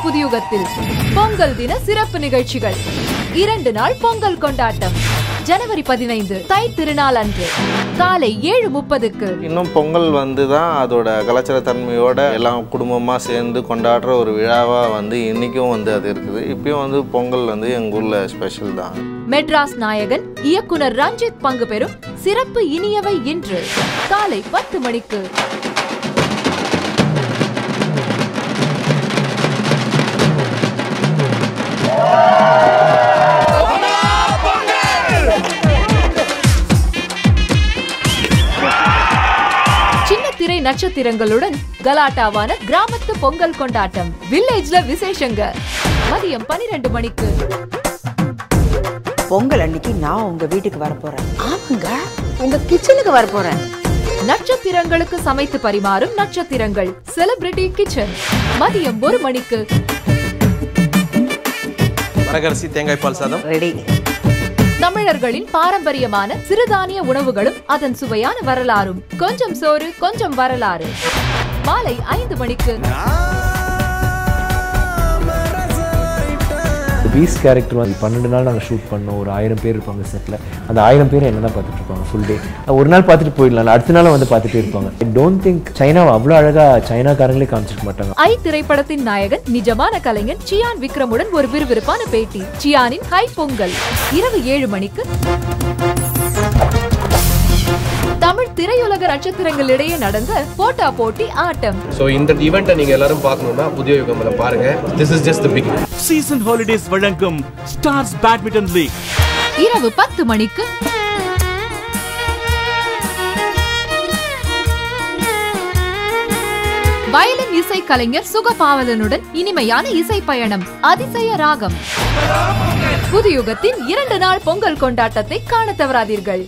புதியுகத்தில் பொங்கல் தின சிறப்பு நிகழ்ச்சிகள். 2 நாள் பொங்கல் கொண்டாட்டம். ஜனவரி 15 தை திருநாள் அன்று காலை 7:30க்கு. இன்னும் பொங்கல் தான் அதோட கலாச்சார தன்மையோட எல்லாம் குடும்பமா சேர்ந்து கொண்டாடுற ஒரு விழாவா இன்னைக்கும் அது இருக்குது. இப்பயும் பொங்கல் எங்க ஊர்ல ஸ்பெஷல் தான். மெட்ராஸ் நாயகன் இயக்குனர் ரஞ்சித் பங்கு பெறும் சிறப்பு இனியவை இன்று காலை 10 மணிக்கு. திரை நட்சத்திரங்களுடன் கலாட்டாவான கிராமத்து பொங்கல் கொண்டாட்டம். வில்லேஜ்ல விசேஷங்க. மதியம் 12 மணிக்கு. பொங்கல் அன்னைக்கு நான் உங்க வீட்டுக்கு வர போறேன். ஆமாங்க, உங்க கிச்சனுக்கு வர போறேன். நட்சத்திரங்களுக்கு சமைத்து பரிமாறும் நட்சத்திரங்கள் செலிபிரிட்டி கிச்சன். மதியம் 1 மணிக்கு. வரகரிசி தேங்காய் பால் சாதம் ரெடி. தமிழர்களின் பாரம்பரியமான சிறுதானிய உணவுகளும் அதன் சுவையான வரலாறும். கொஞ்சம் சோறு கொஞ்சம் வரலாறு. மாலை 5 மணிக்கு. பீஸ் கேரக்டர் 12 நாள் நாங்கள் ஷூட் பண்ணோம். ஒரு 1000 பேர் இருப்பாங்க செட்டில். அந்த 1000 பேர் என்ன தான் பார்த்துட்டு இருப்பாங்க ஃபுல் டே. ஒரு நாள் பார்த்துட்டு போயிடலாம், அடுத்த நாள் பார்த்துட்டே இருப்பாங்க. ஐ டோன்ட் திங்க் சைனாவை அவ்வளோ அழகாக சைனாக்காரங்களே காமிச்சிருக்க மாட்டாங்க. ஐ திரைப்படத்தின் நாயகன் நிஜமான கலைஞன் சியான் விக்ரமுடன் ஒரு விறுவிறுப்பான பேட்டி. சியானின் ஹை பொங்கல் இரவு 7 மணிக்கு. தமிழ் திரையுலக நட்சத்திரங்களிடையே நடந்த போட்டா போட்டி ஆட்டம். சோ இந்த ஈவென்ட்டை நீங்க எல்லாரும் பார்க்கணும்னா புதிய யுகம்ல பாருங்க. This is just the beginning. Season holidays வழங்கும் ஸ்டார்ஸ் பேட்மிண்டன் லீக் இரவு 10 மணிக்கு. வயலின் இசை கலைஞர் சுகபாவலனுடன் இனிமையான இசை பயணம். அதிசய ராகம். புதியுகத்தின் 2 நாள் பொங்கல் கொண்டாட்டத்தை காண தவறாதீர்கள்.